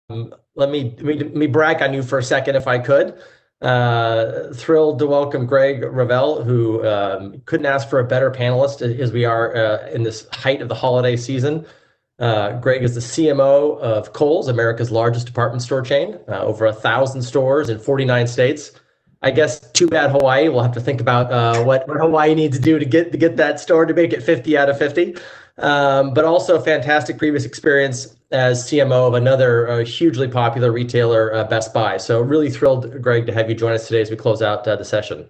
Let me brag on you for a second, if I could. Thrilled to welcome Greg Revell, who couldn't ask for a better panelist as we are in this height of the holiday season. Greg is the CMO of Kohl's, America's largest department store chain, over 1,000 stores in 49 states. I guess too bad Hawaii. We'll have to think about what Hawaii needs to do to get that store to make it 50 out of 50. But also a fantastic previous experience as CMO of another hugely popular retailer, Best Buy. So really thrilled, Greg, to have you join us today as we close out the session.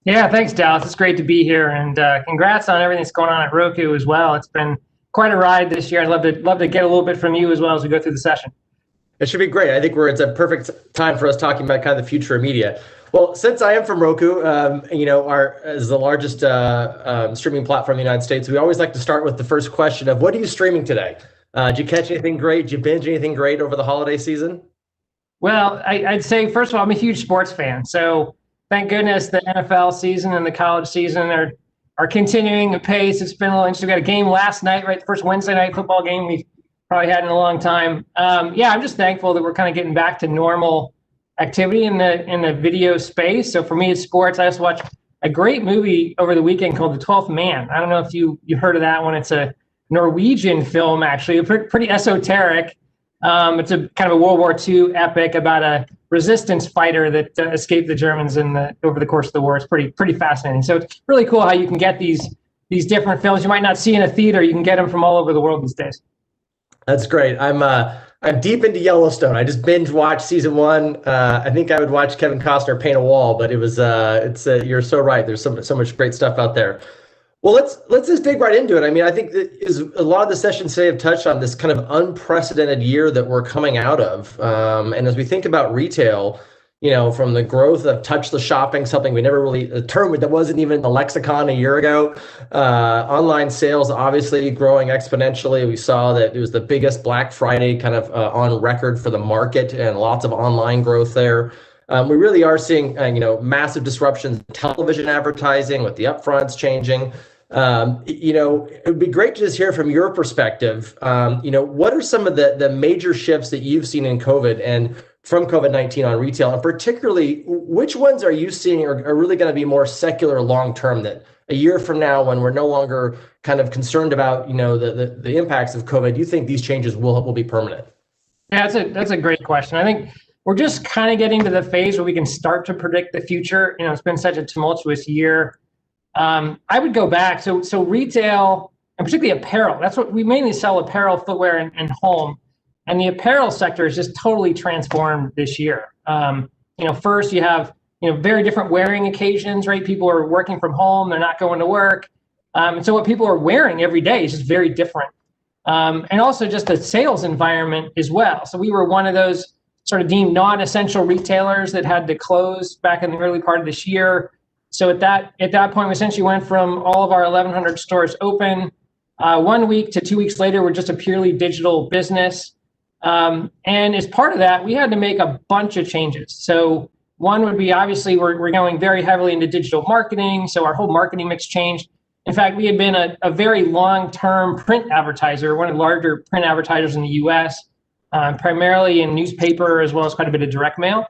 Yeah, thanks, Dallas. It's great to be here, and congrats on everything that's going on at Roku as well. It's been quite a ride this year. I'd love to get a little bit from you as well as we go through the session. It should be great. I think it's a perfect time for us talking about kind of the future of media. Well, since I am from Roku, as the largest streaming platform in the United States, we always like to start with the first question of what are you streaming today? Did you catch anything great? Did you binge anything great over the holiday season? Well, I'd say, first of all, I'm a huge sports fan. So thank goodness the NFL season and the college season are continuing the pace. It's been a little interesting. We had a game last night, right? The first Wednesday night football game we've probably had in a long time. I'm just thankful that we're kind of getting back to normal activity in the video space. So for me, it's sports. I just watched a great movie over the weekend called The 12th Man. I don't know if you heard of that one. It's a Norwegian film, actually, pretty esoteric. It's a kind of a World War II epic about a resistance fighter that escaped the Germans over the course of the war. It's pretty fascinating. So it's really cool how you can get these different films you might not see in a theater. You can get them from all over the world these days. That's great. I'm deep into Yellowstone. I just binge watched season 1. I think I would watch Kevin Costner paint a wall, but you're so right. There's so much great stuff out there. Well, let's just dig right into it. I mean, I think that is a lot of the sessions today have touched on this kind of unprecedented year that we're coming out of. And as we think about retail, from the growth of touchless shopping, something we never really, a term that wasn't even in the lexicon a year ago, online sales obviously growing exponentially. We saw that it was the biggest Black Friday kind of on record for the market, and lots of online growth there. We really are seeing, massive disruptions in television advertising with the upfronts changing. It would be great to just hear from your perspective. What are some of the major shifts that you've seen in COVID and from COVID-19 on retail, and particularly which ones are you seeing are really going to be more secular long-term, that a year from now, when we're no longer kind of concerned about, the impacts of COVID, do you think these changes will be permanent? Yeah, that's a great question. I think we're just kind of getting to the phase where we can start to predict the future. It's been such a tumultuous year. I would go back. So retail, and particularly apparel, that's what we mainly sell: apparel, footwear, and home. And the apparel sector is just totally transformed this year. First you have, very different wearing occasions, right? People are working from home, they're not going to work. And so what people are wearing every day is just very different. And also just the sales environment as well. So we were one of those sort of deemed non-essential retailers that had to close back in the early part of this year. So at that point, we essentially went from all of our 1,100 stores open 1 week to 2 weeks later, we're just a purely digital business. And as part of that, we had to make a bunch of changes. So one would be, obviously, we're going very heavily into digital marketing. So our whole marketing mix changed. In fact, we had been a very long-term print advertiser, one of the larger print advertisers in the US, primarily in newspaper, as well as quite a bit of direct mail.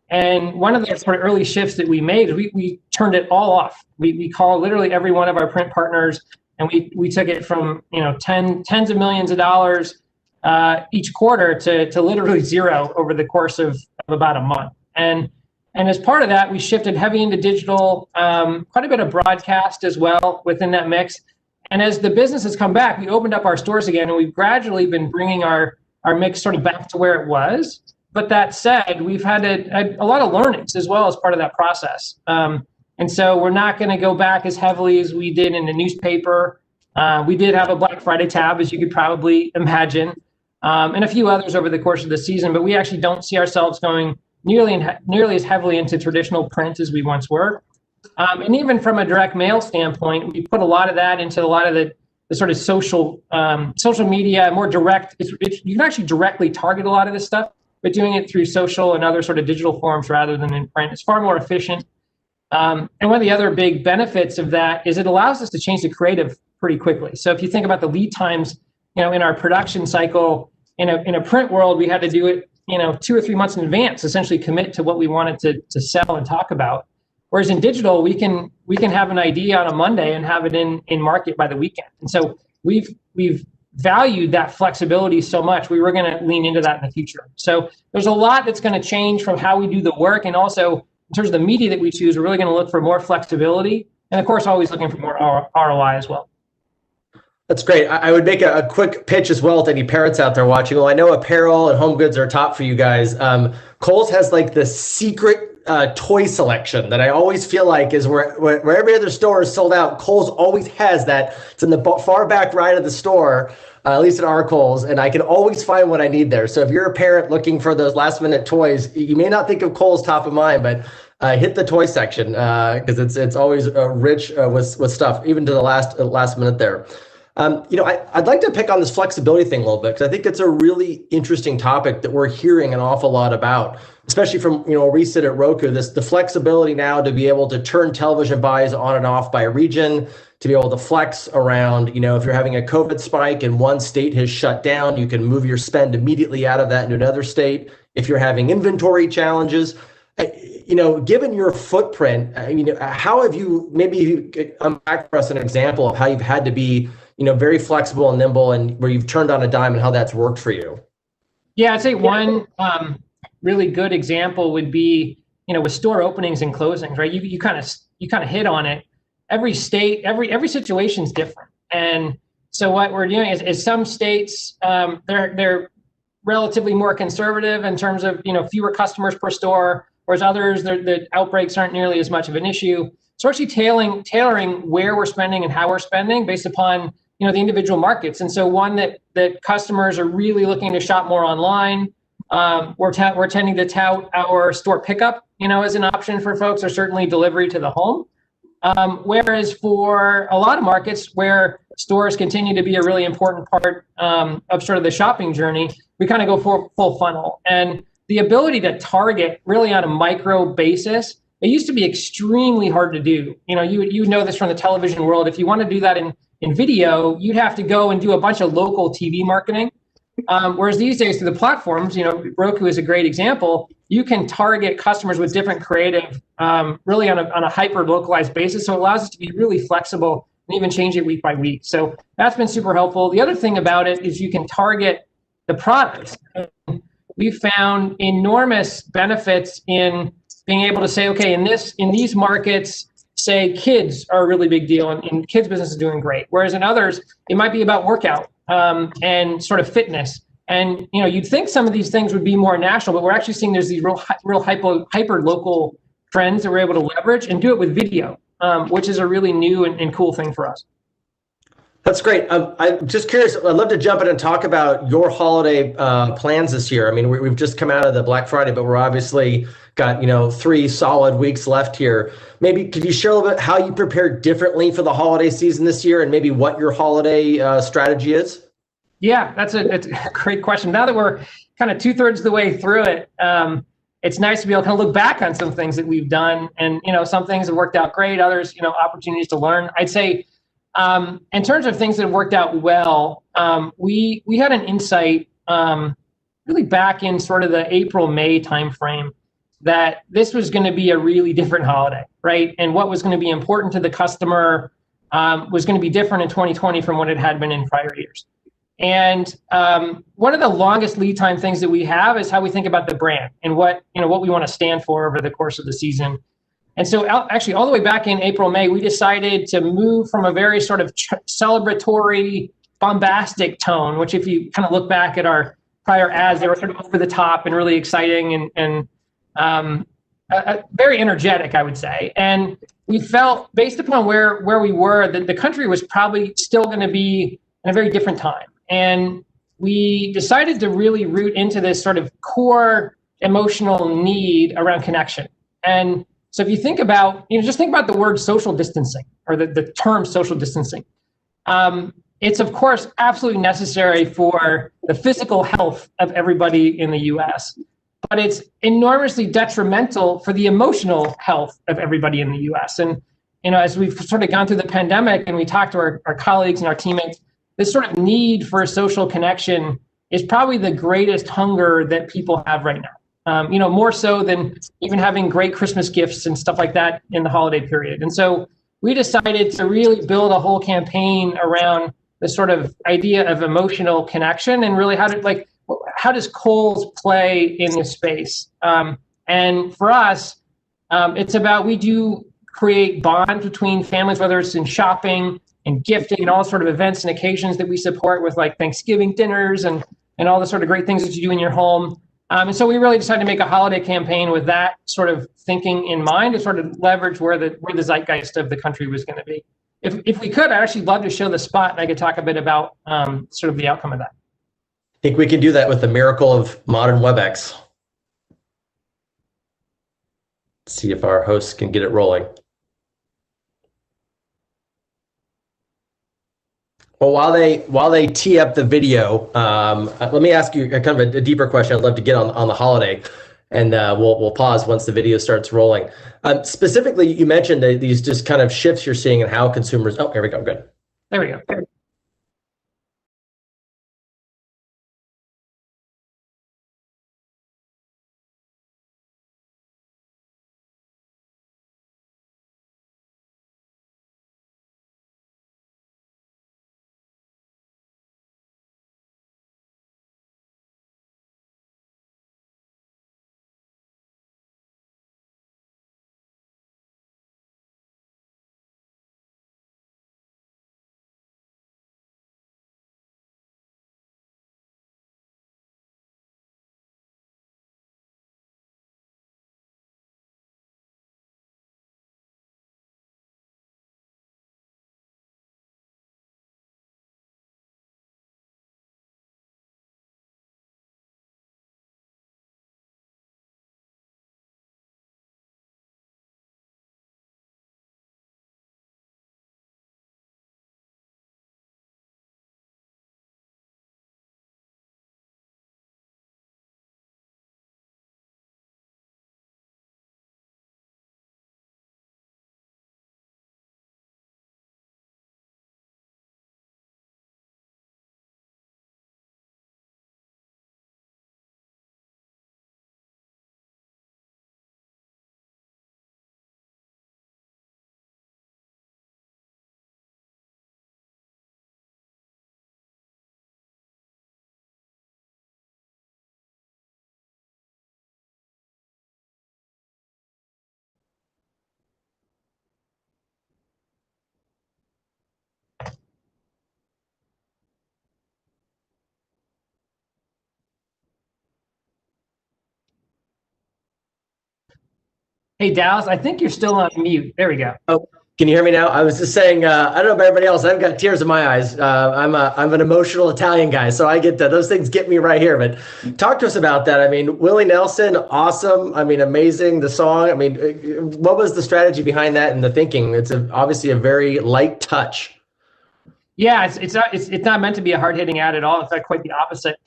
And one of the sort of early shifts that we made is we turned it all off. We called literally every one of our print partners, and we took it from tens of millions of dollars each quarter to literally zero over the course of about a month. And as part of that, we shifted heavy into digital, quite a bit of broadcast as well within that mix. And as the business has come back, we opened up our stores again, and we've gradually been bringing our mix sort of back to where it was. But that said, we've had a lot of learnings as well as part of that process. And so we're not going to go back as heavily as we did in the newspaper. We did have a Black Friday tab, as you could probably imagine, and a few others over the course of the season. But we actually don't see ourselves going nearly as heavily into traditional print as we once were. And even from a direct mail standpoint, we put a lot of that into a lot of the sort of social media, more direct. You can actually directly target a lot of this stuff, but doing it through social and other sort of digital forms rather than in print is far more efficient. And one of the other big benefits of that is it allows us to change the creative pretty quickly. So if you think about the lead times, in our production cycle, in a print world, we had to do it, 2 or 3 months in advance, essentially commit to what we wanted to sell and talk about. Whereas in digital, we can have an idea on a Monday and have it in market by the weekend. And so we've valued that flexibility so much. We were going to lean into that in the future. So there's a lot that's going to change from how we do the work, and also in terms of the media that we choose, we're really going to look for more flexibility, and of course, always looking for more ROI as well. That's great. I would make a quick pitch as well to any parents out there watching. Well, I know apparel and home goods are top for you guys. Kohl's has like the secret toy selection that I always feel like is where every other store is sold out. Kohl's always has that. It's in the far back right of the store, at least at our Kohl's, and I can always find what I need there. So if you're a parent looking for those last minute toys, you may not think of Kohl's top of mind, but hit the toy section because it's always rich with stuff, even to the last minute there. I'd like to pick on this flexibility thing a little bit because I think it's a really interesting topic that we're hearing an awful lot about, especially from where we sit at Roku. The flexibility now to be able to turn television buys on and off by region, to be able to flex around. If you're having a COVID spike and one state has shut down, you can move your spend immediately out of that into another state. If you're having inventory challenges, given your footprint, how have you, maybe you could unpack for us an example of how you've had to be very flexible and nimble, and where you've turned on a dime and how that's worked for you? Yeah, I'd say one really good example would be, with store openings and closings, right? You kind of hit on it. Every state, every situation is different. And so what we're doing is some states, they're relatively more conservative in terms of, fewer customers per store, whereas others, the outbreaks aren't nearly as much of an issue. So actually tailoring where we're spending and how we're spending based upon the individual markets. And so one that customers are really looking to shop more online. We're tending to tout our store pickup, as an option for folks, or certainly delivery to the home. Whereas for a lot of markets where stores continue to be a really important part of sort of the shopping journey, we kind of go for full funnel. And the ability to target really on a micro basis, it used to be extremely hard to do. You know this from the television world. If you want to do that in video, you'd have to go and do a bunch of local TV marketing. Whereas these days through the platforms, Roku is a great example. You can target customers with different creative, really on a hyper localized basis. So it allows us to be really flexible and even change it week by week. So that's been super helpful. The other thing about it is you can target the products. We found enormous benefits in being able to say, okay, in these markets, say kids are a really big deal, and kids business is doing great. Whereas in others, it might be about workout and sort of fitness. And you'd think some of these things would be more national, but we're actually seeing there's these real hyper local trends that we're able to leverage and do it with video, which is a really new and cool thing for us. That's great. I'm just curious. I'd love to jump in and talk about your holiday plans this year. I mean, we've just come out of the Black Friday, but we're obviously got 3 solid weeks left here. Maybe could you share a little bit how you prepared differently for the holiday season this year, and maybe what your holiday strategy is? Yeah, that's a great question. Now that we're kind of 2/3 of the way through it, it's nice to be able to kind of look back on some things that we've done, and some things have worked out great, others opportunities to learn. I'd say. In terms of things that have worked out well, we had an insight really back in sort of the April-May timeframe that this was going to be a really different holiday, right? And what was going to be important to the customer was going to be different in 2020 from what it had been in prior years. And one of the longest lead time things that we have is how we think about the brand and what we want to stand for over the course of the season. And so actually all the way back in April, May, we decided to move from a very sort of celebratory, bombastic tone, which if you kind of look back at our prior ads, they were sort of over the top and really exciting and very energetic, I would say. And we felt, based upon where we were, that the country was probably still going to be in a very different time. And we decided to really root into this sort of core emotional need around connection. And so if you think about, just think about the word social distancing, or the term social distancing. It's of course absolutely necessary for the physical health of everybody in the US, but it's enormously detrimental for the emotional health of everybody in the US. And as we've sort of gone through the pandemic and we talked to our colleagues and our teammates, this sort of need for social connection is probably the greatest hunger that people have right now. More so than even having great Christmas gifts and stuff like that in the holiday period. And so we decided to really build a whole campaign around the sort of idea of emotional connection and really how does Kohl's play in this space? And for us, it's about, we do create bonds between families, whether it's in shopping and gifting and all sort of events and occasions that we support with, like Thanksgiving dinners and all the sort of great things that you do in your home. And so we really decided to make a holiday campaign with that sort of thinking in mind, to sort of leverage where the zeitgeist of the country was going to be. If we could, I'd actually love to show the spot, and I could talk a bit about sort of the outcome of that. I think we can do that with the miracle of modern WebEx. Let's see if our hosts can get it rolling. Well, while they tee up the video, let me ask you a kind of a deeper question. I'd love to get on the holiday, and we'll pause once the video starts rolling. Specifically, you mentioned these just kind of shifts you're seeing in how consumers. Oh, here we go. Good. There we go. Hey, Dallas, I think you're still on mute. There we go. Oh, can you hear me now? I was just saying, I don't know about everybody else. I've got tears in my eyes. I'm an emotional Italian guy, so I get those things get me right here. But talk to us about that. I mean, Willie Nelson, awesome. I mean, amazing. The song. I mean, what was the strategy behind that and the thinking? It's obviously a very light touch. Yeah, it's not meant to be a hard-hitting ad at all. In fact, quite the opposite.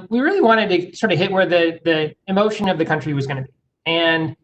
We really wanted to sort of hit where the emotion of the country was going to be. And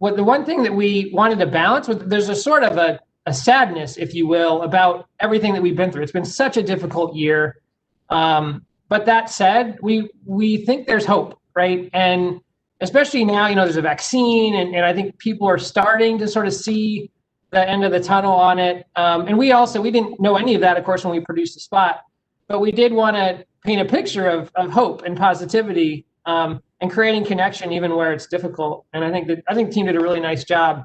the one thing that we wanted to balance with, there's a sort of a sadness, if you will, about everything that we've been through. It's been such a difficult year. But that said, we think there's hope, right? And especially now, there's a vaccine, and I think people are starting to sort of see the end of the tunnel on it. And we didn't know any of that, of course, when we produced the spot, but we did want to paint a picture of hope and positivity, and creating connection even where it's difficult. And I think the team did a really nice job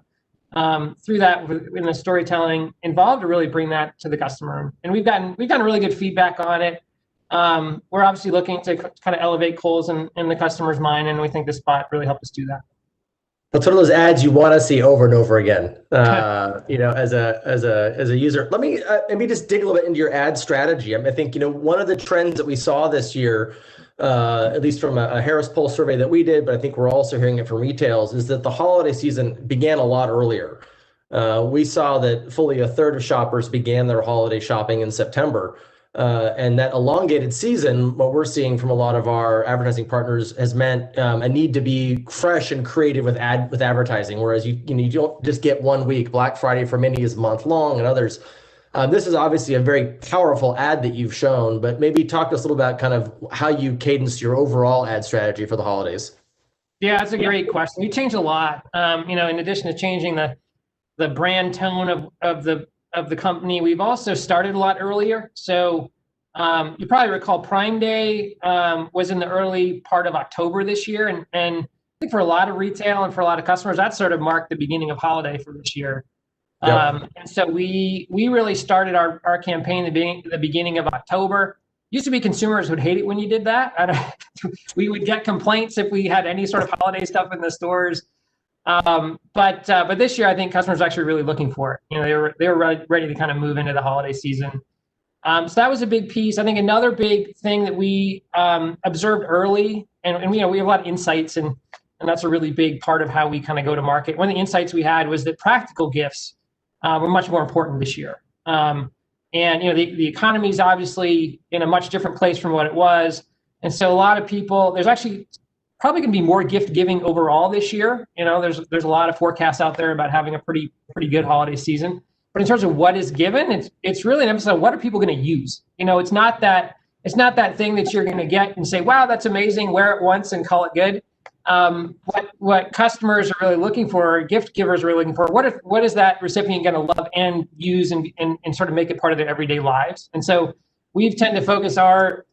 through that in the storytelling involved to really bring that to the customer. And we've gotten really good feedback on it. We're obviously looking to kind of elevate Kohl's in the customer's mind, and we think this spot really helped us do that. That's one of those ads you want to see over and over again. As a user. Let me just dig a little bit into your ad strategy. I think one of the trends that we saw this year, at least from a Harris Poll survey that we did, but I think we're also hearing it from retails, is that the holiday season began a lot earlier. We saw that fully a third of shoppers began their holiday shopping in September. And that elongated season, what we're seeing from a lot of our advertising partners, has meant a need to be fresh and creative with advertising. Whereas you don't just get 1 week. Black Friday for many is month long, and others This is obviously a very powerful ad that you've shown, but maybe talk to us a little about kind of how you cadence your overall ad strategy for the holidays. Yeah, that's a great question. We changed a lot. In addition to changing the brand tone of the company, we've also started a lot earlier. So you probably recall Prime Day was in the early part of October this year, and I think for a lot of retail and for a lot of customers, that sort of marked the beginning of holiday for this year. Yep. And so we really started our campaign at the beginning of October. Used to be consumers would hate it when you did that. We would get complaints if we had any sort of holiday stuff in the stores. But this year, I think customers are actually really looking for it. They were ready to kind of move into the holiday season. So that was a big piece. I think another big thing that we observed early, and we have a lot of insights, and that's a really big part of how we kind of go to market. One of the insights we had was that practical gifts were much more important this year. And the economy is obviously in a much different place from what it was, and so a lot of people. There's actually probably going to be more gift giving overall this year. There's a lot of forecasts out there about having a pretty good holiday season. But in terms of what is given, it's really an emphasis on what are people going to use. It's not that thing that you're going to get and say, wow, that's amazing, wear it once and call it good. What customers are really looking for, gift givers are really looking for, what is that recipient going to love and use and sort of make it part of their everyday lives? And so we've tended to focus our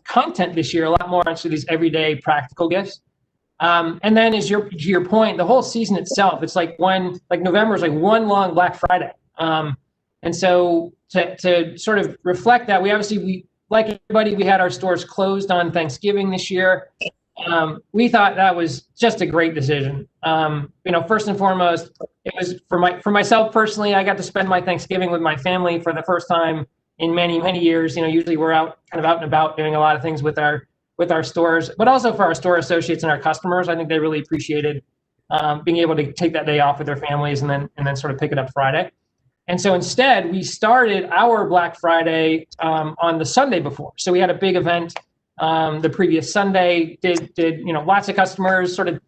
content this year a lot more on these everyday practical gifts. And then to your point, the whole season itself, it's like November is like one long Black Friday. And so to sort of reflect that, we like everybody, we had our stores closed on Thanksgiving this year. We thought that was just a great decision. First and foremost, it was for myself personally. I got to spend my Thanksgiving with my family for the first time in many, many years. Usually we're out and about doing a lot of things with our stores, but also for our store associates and our customers. I think they really appreciated being able to take that day off with their families and then sort of pick it up Friday. And so instead, we started our Black Friday on the Sunday before. So we had a big event the previous Sunday. Did lots of customers sort of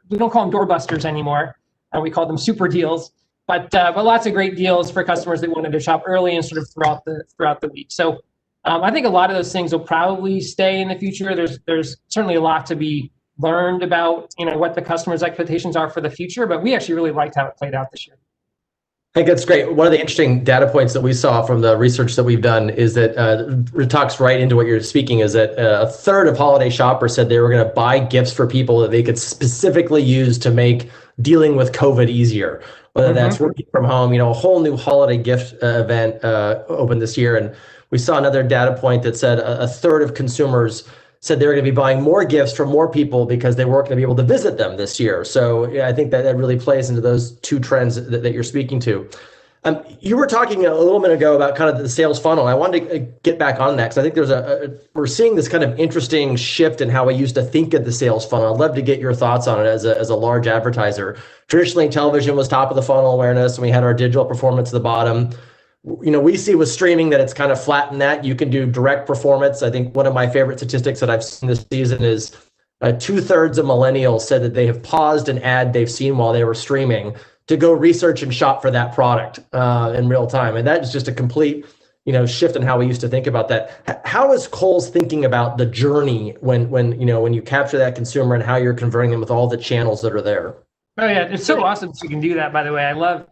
we don't call them doorbusters anymore. We call them super deals. But lots of great deals for customers that wanted to shop early and sort of throughout the week. So I think a lot of those things will probably stay in the future. There's certainly a lot to be learned about what the customer's expectations are for the future. But we actually really liked how it played out this year. I think that's great. One of the interesting data points that we saw from the research that we've done is that it talks right into what you're speaking, is that a third of holiday shoppers said they were going to buy gifts for people that they could specifically use to make dealing with COVID easier, whether that's working from home. A whole new holiday gift event opened this year. And we saw another data point that said a third of consumers said they were going to be buying more gifts for more people because they weren't going to be able to visit them this year. So yeah, I think that really plays into those two trends that you're speaking to. You were talking a little minute ago about kind of the sales funnel. I wanted to get back on that because I think we're seeing this kind of interesting shift in how we used to think of the sales funnel. I'd love to get your thoughts on it as a large advertiser. Traditionally, television was top of the funnel awareness, and we had our digital performance at the bottom. We see with streaming that it's kind of flattened that. You can do direct performance. I think one of my favorite statistics that I've seen this season is 2/3 of millennials said that they have paused an ad they've seen while they were streaming to go research and shop for that product in real time. And that is just a complete shift in how we used to think about that. How is Kohl's thinking about the journey when you capture that consumer and how you're converting them with all the channels that are there? Oh yeah, it's so awesome that you can do that, by the way. I love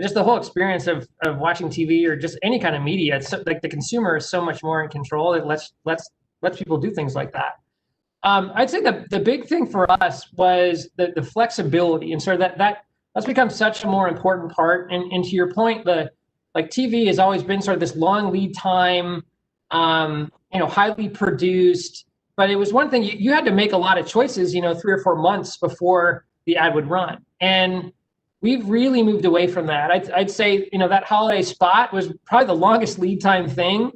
just the whole experience of watching TV or just any kind of media. It's like the consumer is so much more in control. It lets people do things like that. I'd say the big thing for us was the flexibility, and so that's become such a more important part. And to your point, TV has always been sort of this long lead time, highly produced. But it was one thing you had to make a lot of choices, 3 or 4 months before the ad would run, and we've really moved away from that. I'd say, that holiday spot was probably the longest lead time thing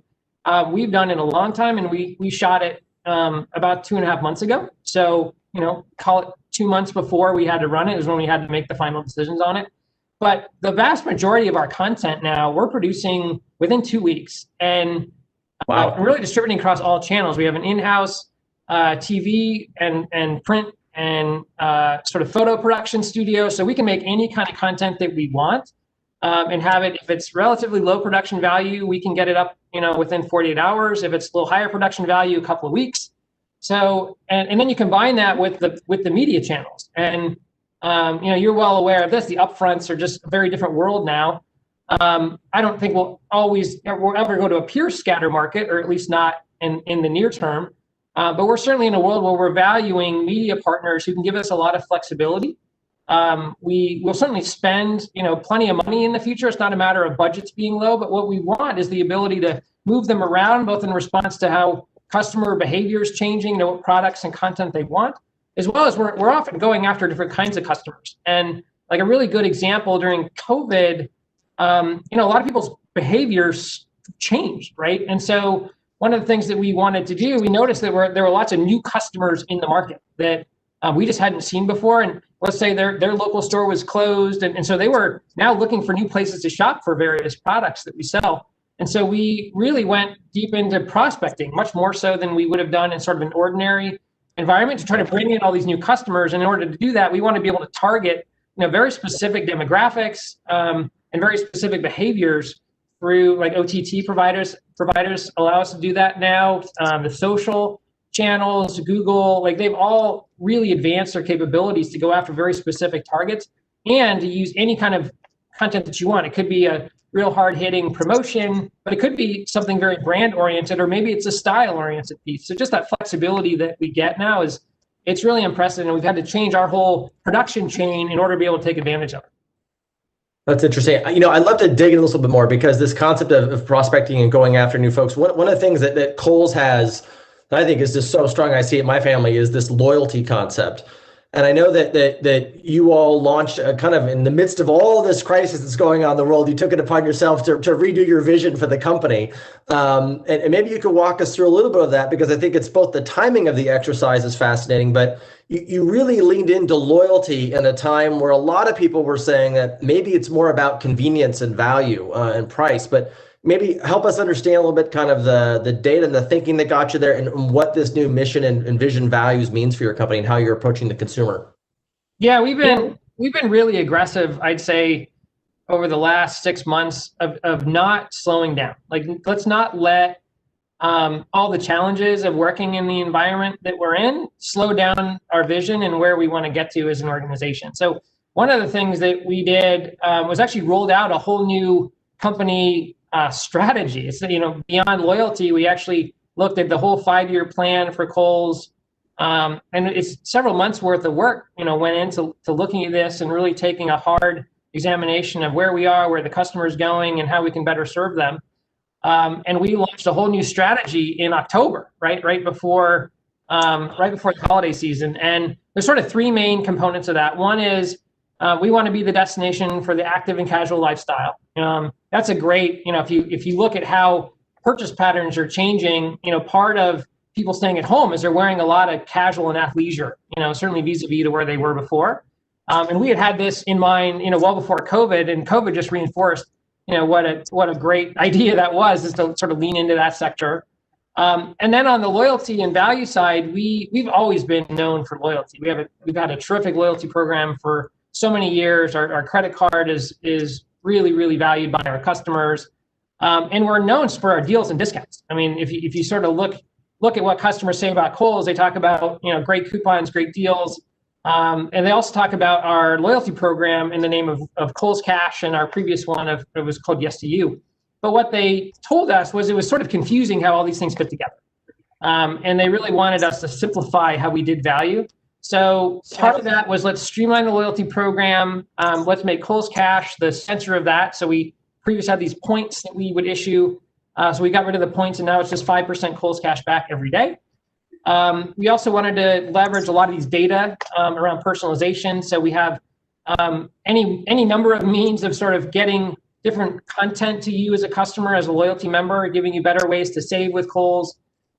we've done in a long time. And we shot it about 2.5 months ago. So, call it 2 months before we had to run it is when we had to make the final decisions on it. But the vast majority of our content now we're producing within 2 weeks and wow. Really distributing across all channels. We have an in-house TV and print and sort of photo production studio, so we can make any kind of content that we want. and have it, if it's relatively low production value, we can get it up, within 48 hours. If it's a little higher production value, a couple of weeks. So, and then you combine that with the media channels. And, you're well aware of this. The upfronts are just a very different world now. I don't think we'll ever go to a pure scatter market, or at least not in the near term. But we're certainly in a world where we're valuing media partners who can give us a lot of flexibility. We will certainly spend, plenty of money in the future. It's not a matter of budgets being low, but what we want is the ability to move them around, both in response to how customer behavior is changing, what products and content they want, as well as we're often going after different kinds of customers. And like a really good example during COVID, a lot of people's behaviors changed, right? And so one of the things that we wanted to do, we noticed that there were lots of new customers in the market that we just hadn't seen before. And let's say their local store was closed. And so they were now looking for new places to shop for various products that we sell. And so we really went deep into prospecting, much more so than we would have done in sort of an ordinary environment, to try to bring in all these new customers. And in order to do that, we want to be able to target, very specific demographics and very specific behaviors through like OTT providers. Providers allow us to do that now. The social channels, Google, like they've all really advanced their capabilities to go after very specific targets and to use any kind of content that you want. It could be a real hard-hitting promotion, but it could be something very brand-oriented, or maybe it's a style-oriented piece. So just that flexibility that we get now it's really impressive, and we've had to change our whole production chain in order to be able to take advantage of it. That's interesting. I'd love to dig in a little bit more, because this concept of prospecting and going after new folks, one of the things that Kohl's has that I think is just so strong, I see it in my family, is this loyalty concept. And I know that you all launched kind of in the midst of all this crisis that's going on in the world, you took it upon yourself to redo your vision for the company. And maybe you could walk us through a little bit of that, because I think it's both the timing of the exercise is fascinating, but you really leaned into loyalty in a time where a lot of people were saying that maybe it's more about convenience and value and price, but maybe help us understand a little bit kind of the data and the thinking that got you there, and what this new mission and vision values means for your company and how you're approaching the consumer. Yeah, we've been really aggressive, I'd say, over the last 6 months of not slowing down. Like, let's not let all the challenges of working in the environment that we're in slow down our vision and where we want to get to as an organization. So one of the things that we did was actually rolled out a whole new company strategy. It's, beyond loyalty, we actually looked at the whole 5-year plan for Kohl's, and it's several months worth of work, went into looking at this and really taking a hard examination of where we are, where the customer is going, and how we can better serve them. And we launched a whole new strategy in October, right before the holiday season. And there's sort of 3 main components of that. One is we want to be the destination for the active and casual lifestyle. That's a great, if you look at how purchase patterns are changing, part of people staying at home is they're wearing a lot of casual and athleisure, certainly vis-a-vis to where they were before. And we had this in mind, well before COVID, and COVID just reinforced, what a great idea that was, is to sort of lean into that sector. And then on the loyalty and value side, we've always been known for loyalty. We've had a terrific loyalty program for so many years. Our credit card is really, really valued by our customers. And we're known for our deals and discounts. I mean, if you sort of look at what customers say about Kohl's, they talk about, great coupons, great deals. And they also talk about our loyalty program in the name of Kohl's Cash, and our previous one it was called Yes to You. But what they told us was it was sort of confusing how all these things fit together. And they really wanted us to simplify how we did value. So part of that was, let's streamline the loyalty program. Let's make Kohl's Cash the center of that. So we previously had these points that we would issue. So we got rid of the points, and now it's just 5% Kohl's Cash back every day. We also wanted to leverage a lot of these data around personalization. So we have any number of means of sort of getting different content to you as a customer, as a loyalty member, giving you better ways to save with Kohl's.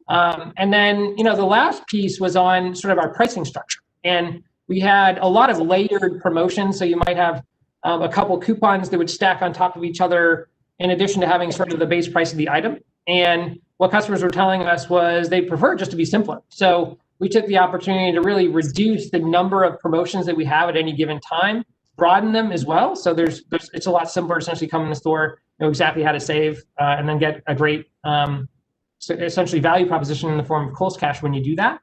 And then, the last piece was on sort of our pricing structure. And we had a lot of layered promotions. So you might have a couple coupons that would stack on top of each other, in addition to having sort of the base price of the item. And what customers were telling us was they prefer just to be simpler. So we took the opportunity to really reduce the number of promotions that we have at any given time, broaden them as well. So it's a lot simpler to essentially come in the store, know exactly how to save, and then get a great essentially value proposition in the form of Kohl's Cash when you do that.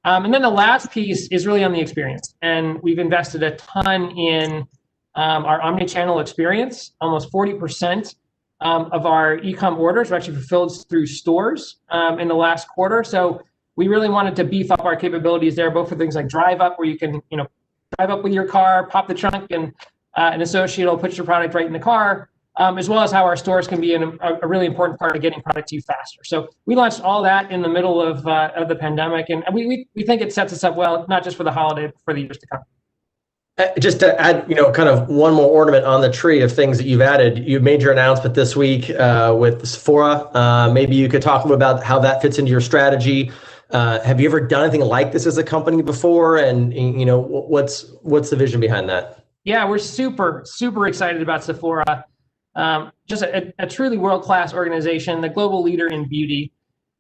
And then the last piece is really on the experience. And we've invested a ton in our omni-channel experience. Almost 40% of our e-com orders were actually fulfilled through stores in the last quarter. So we really wanted to beef up our capabilities there, both for things like drive up, where you can drive up with your car, pop the trunk, and an associate will put your product right in the car, as well as how our stores can be a really important part of getting product to you faster. So we launched all that in the middle of the pandemic, and we think it sets us up well, not just for the holiday, but for the years to come. Just to add, kind of one more ornament on the tree of things that you've added. You made your announcement this week with Sephora. Maybe you could talk a little about how that fits into your strategy. Have you ever done anything like this as a company before? And what's the vision behind that? Yeah, we're super excited about Sephora. Just a truly world-class organization, the global leader in beauty.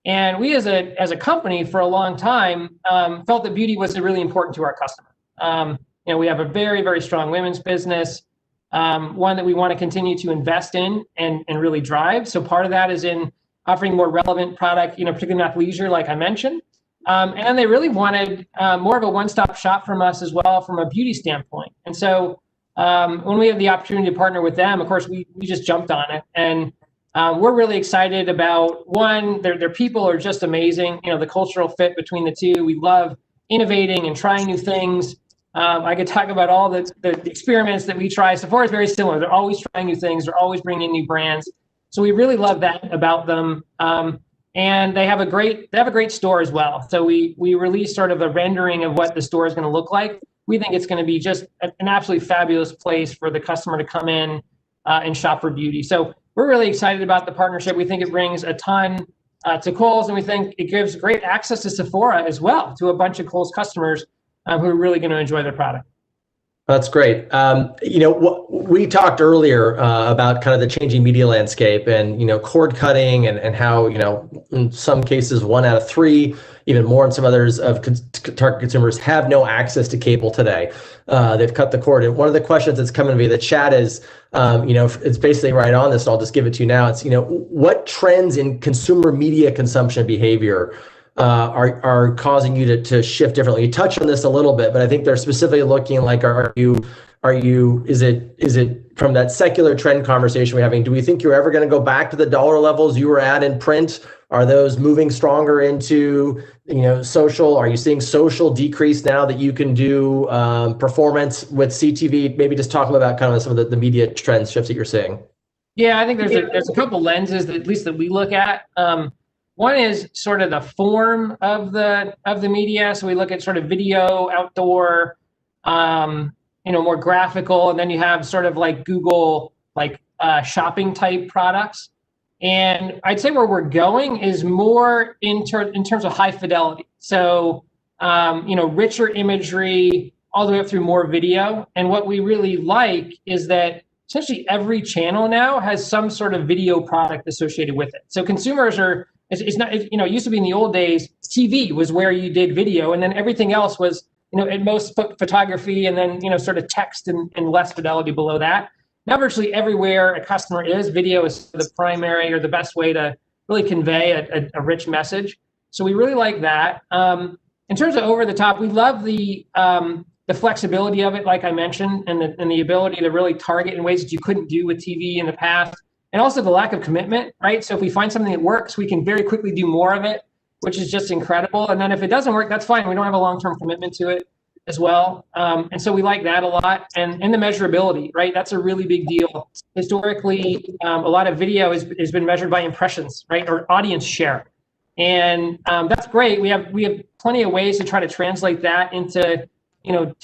And we as a company for a long time felt that beauty was really important to our customer. We have a very, very strong women's business, one that we want to continue to invest in and really drive. So part of that is in offering more relevant product, particularly in athleisure, like I mentioned. And they really wanted more of a one-stop shop from us as well from a beauty standpoint. And so when we had the opportunity to partner with them, of course, we just jumped on it. And we're really excited about, one, their people are just amazing. The cultural fit between the two. We love innovating and trying new things. I could talk about all the experiments that we try. Sephora is very similar. They're always trying new things. They're always bringing in new brands. So we really love that about them. And they have a great store as well. So we released sort of a rendering of what the store is going to look like. We think it's going to be just an absolutely fabulous place for the customer to come in and shop for beauty. So we're really excited about the partnership. We think it brings a ton to Kohl's, and we think it gives great access to Sephora as well, to a bunch of Kohl's customers who are really going to enjoy their product. That's great. We talked earlier about kind of the changing media landscape and, cord cutting and how, in some cases, 1 out of 3, even more in some others of target consumers have no access to cable today. They've cut the cord. And one of the questions that's coming via the chat is, it's basically right on this. So I'll just give it to you now. It's, what trends in consumer media consumption behavior are causing you to shift differently? You touched on this a little bit, but I think they're specifically looking like, is it from that secular trend conversation we're having? Do we think you're ever going to go back to the dollar levels you were at in print? Are those moving stronger into, social? Are you seeing social decrease now that you can do performance with CTV? Maybe just talk about kind of some of the media trends shifts that you're seeing. Yeah, I think there's a couple lenses that at least that we look at. One is sort of the form of the media. So we look at sort of video, outdoor, more graphical, and then you have sort of like Google, shopping type products. And I'd say where we're going is more in terms of high fidelity. So, richer imagery all the way up through more video. And what we really like is that essentially every channel now has some sort of video product associated with it. So consumers are, it's not, it used to be in the old days, TV was where you did video, and then everything else was, at most photography, and then, sort of text and less fidelity below that. Now virtually everywhere a customer is, video is the primary or the best way to really convey a rich message. So we really like that. In terms of over the top, we love the flexibility of it, like I mentioned, and the ability to really target in ways that you couldn't do with TV in the past. And also the lack of commitment, right? So if we find something that works, we can very quickly do more of it, which is just incredible. And then if it doesn't work, that's fine. We don't have a long-term commitment to it as well. And so we like that a lot. And the measurability, right? That's a really big deal. Historically, a lot of video has been measured by impressions, right? Or audience share. And that's great. We have plenty of ways to try to translate that into,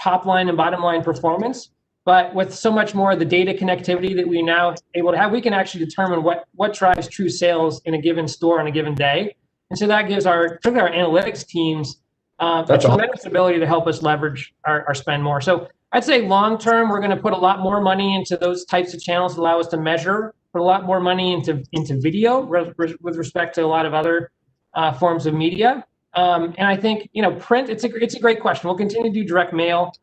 top line and bottom line performance. But with so much more of the data connectivity that we're now able to have, we can actually determine what drives true sales in a given store on a given day. And so that gives particularly our analytics teams a tremendous ability to help us leverage our spend more. So I'd say long term, we're going to put a lot more money into those types of channels that allow us to measure, put a lot more money into video with respect to a lot of other forms of media. And I think, print, it's a great question. We'll continue to do direct mail.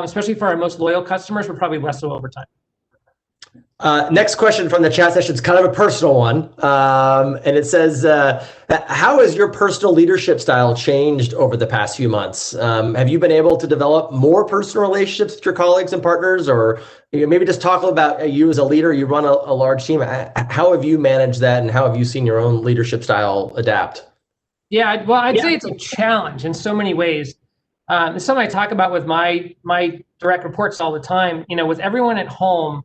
especially for our most loyal customers, but probably less so over time. Next question from the chat session is kind of a personal one. And it says, how has your personal leadership style changed over the past few months? Have you been able to develop more personal relationships with your colleagues and partners, or maybe just talk about you as a leader, you run a large team. How have you managed that, and how have you seen your own leadership style adapt? Yeah, well, I'd say it's a challenge in so many ways. It's something I talk about with my direct reports all the time. With everyone at home,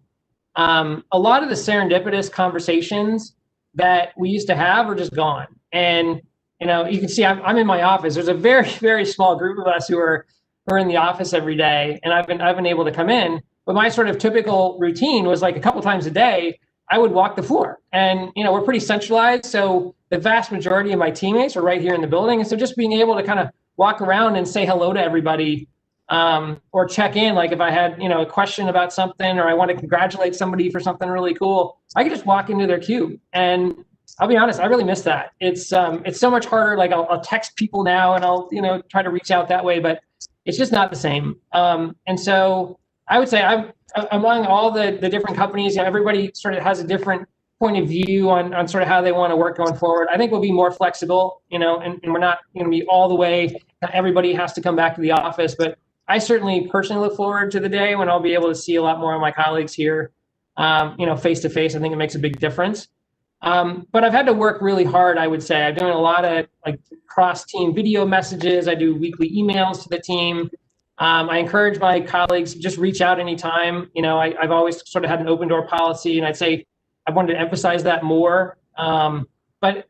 a lot of the serendipitous conversations that we used to have are just gone. And you can see I'm in my office. There's a very, very small group of us who are in the office every day, and I've been able to come in. But my sort of typical routine was like a couple times a day, I would walk the floor. And we're pretty centralized, so the vast majority of my teammates are right here in the building. And so just being able to kind of walk around and say hello to everybody, or check in, like if I had a question about something, or I want to congratulate somebody for something really cool, I could just walk into their cube. And I'll be honest, I really miss that. It's so much harder. Like I'll text people now, and I'll try to reach out that way, but it's just not the same. And so I would say I'm among all the different companies, everybody sort of has a different point of view on sort of how they want to work going forward. I think we'll be more flexible, and we're not going to be all the way, everybody has to come back to the office, but I certainly personally look forward to the day when I'll be able to see a lot more of my colleagues here, face to face. I think it makes a big difference. But I've had to work really hard, I would say. I'm doing a lot of like cross-team video messages. I do weekly emails to the team. I encourage my colleagues to just reach out anytime. I've always sort of had an open door policy, and I'd say I wanted to emphasize that more. But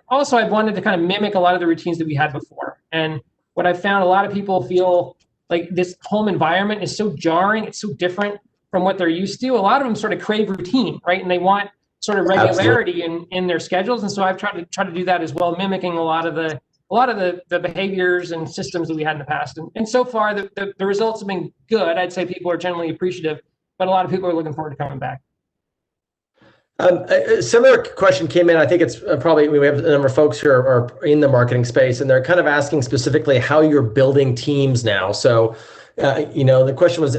also I've wanted to kind of mimic a lot of the routines that we had before. And what I've found, a lot of people feel like this home environment is so jarring. It's so different from what they're used to. A lot of them sort of crave routine, right? And they want sort of regularity in their schedules. And so I've tried to do that as well, mimicking a lot of the behaviors and systems that we had in the past. And so far, the results have been good. I'd say people are generally appreciative, but a lot of people are looking forward to coming back. A similar question came in. I think it's probably, we have a number of folks who are in the marketing space, and they're kind of asking specifically how you're building teams now. So, the question was,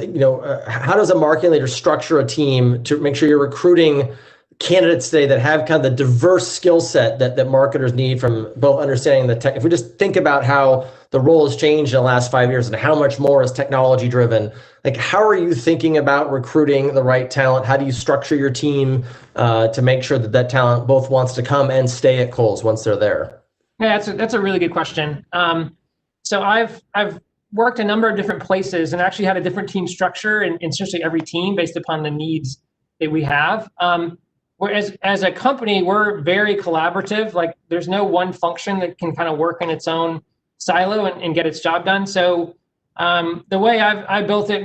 how does a marketing leader structure a team to make sure you're recruiting candidates today that have kind of the diverse skill set that marketers need, from both understanding the tech. If we just think about how the role has changed in the last 5 years and how much more is technology driven, like how are you thinking about recruiting the right talent? How do you structure your team to make sure that talent both wants to come and stay at Kohl's once they're there? Yeah, that's a really good question. So I've worked a number of different places and actually had a different team structure in essentially every team based upon the needs that we have. Whereas as a company, we're very collaborative. Like there's no one function that can kind of work in its own silo and get its job done. So the way I built it,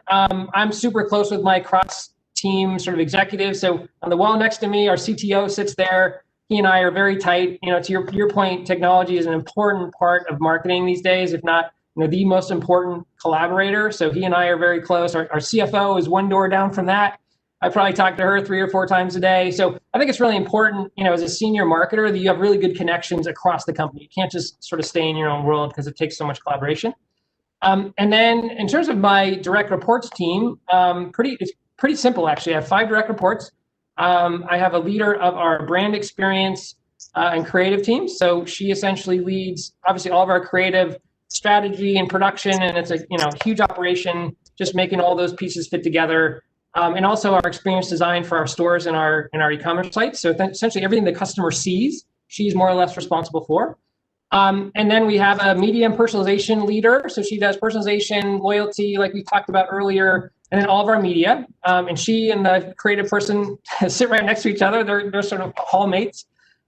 I'm super close with my cross team sort of executives. So on the wall next to me, our CTO sits there. He and I are very tight. To your point, technology is an important part of marketing these days, if not the most important collaborator. So he and I are very close. Our CFO is one door down from that. I probably talk to her 3 or 4 times a day. So I think it's really important, as a senior marketer, that you have really good connections across the company. You can't just sort of stay in your own world because it takes so much collaboration. And then in terms of my direct reports team, it's pretty simple, actually. I have 5 direct reports. I have a leader of our brand experience and creative teams. So she essentially leads, obviously, all of our creative strategy and production. And it's a huge operation, just making all those pieces fit together. And also our experience design for our stores and our e-commerce sites. So essentially everything the customer sees, she's more or less responsible for. And then we have a media and personalization leader. So she does personalization, loyalty, like we talked about earlier, and then all of our media. And she and the creative person sit right next to each other. They're sort of hallmates.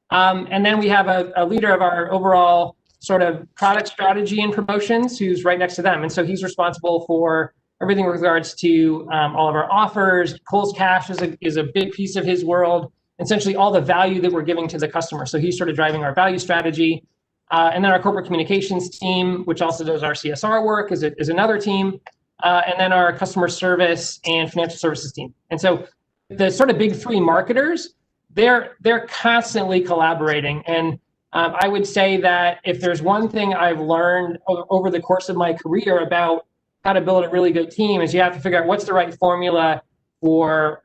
And then we have a leader of our overall sort of product strategy and promotions who's right next to them. And so he's responsible for everything with regards to all of our offers. Kohl's Cash is a big piece of his world. Essentially all the value that we're giving to the customer. So he's sort of driving our value strategy. And then our corporate communications team, which also does our CSR work, is another team. And then our customer service and financial services team. And so the sort of big 3 marketers, they're constantly collaborating. And I would say that if there's one thing I've learned over the course of my career about how to build a really good team is you have to figure out what's the right formula for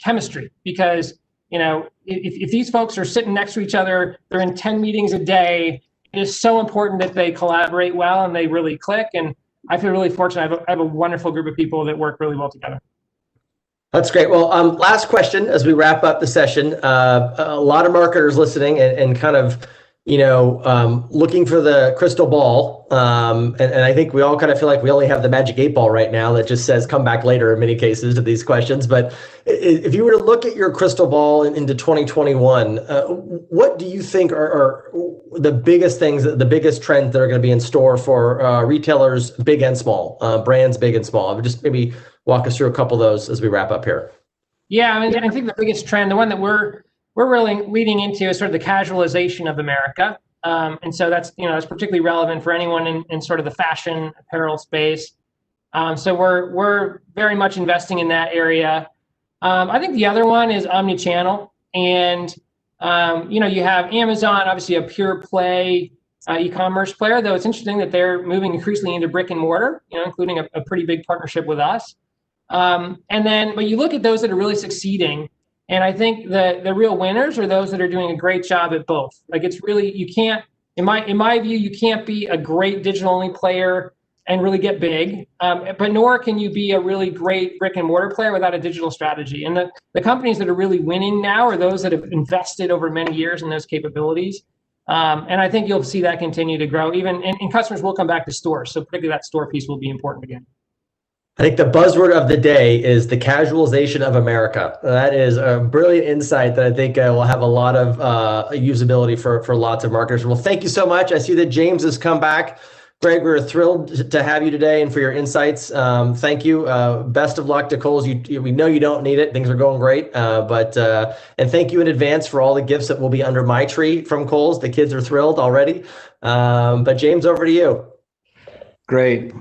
chemistry. Because, you know, if these folks are sitting next to each other, they're in 10 meetings a day, it is so important that they collaborate well and they really click. And I feel really fortunate. I have a wonderful group of people that work really well together. That's great. Well, last question as we wrap up the session. A lot of marketers listening and kind of, you know, looking for the crystal ball. And I think we all kind of feel like we only have the magic 8 ball right now that just says come back later in many cases to these questions. But if you were to look at your crystal ball into 2021, what do you think are the biggest things, the biggest trends that are going to be in store for retailers, big and small, brands big and small? Just maybe walk us through a couple of those as we wrap up here. Yeah, I mean, I think the biggest trend, the one that we're really leading into, is sort of the casualization of America. And so that's, you know, that's particularly relevant for anyone in sort of the fashion apparel space. So we're very much investing in that area. I think the other one is omni-channel. And, you know, you have Amazon, obviously a pure play e-commerce player, though it's interesting that they're moving increasingly into brick and mortar, you know, including a pretty big partnership with us. And then, but you look at those that are really succeeding, and I think the real winners are those that are doing a great job at both. Like, it's really, you can't, in my view, you can't be a great digital only player and really get big, but nor can you be a really great brick and mortar player without a digital strategy. And the companies that are really winning now are those that have invested over many years in those capabilities. And I think you'll see that continue to grow, even, and customers will come back to stores. So particularly that store piece will be important again. I think the buzzword of the day is the casualization of America. That is a brilliant insight that I think will have a lot of usability for lots of marketers. Well, thank you so much. I see that James has come back. Greg, we're thrilled to have you today and for your insights. Thank you. Best of luck to Kohl's. We know you don't need it. Things are going great. And thank you in advance for all the gifts that will be under my tree from Kohl's. The kids are thrilled already. But James, over to you. Great.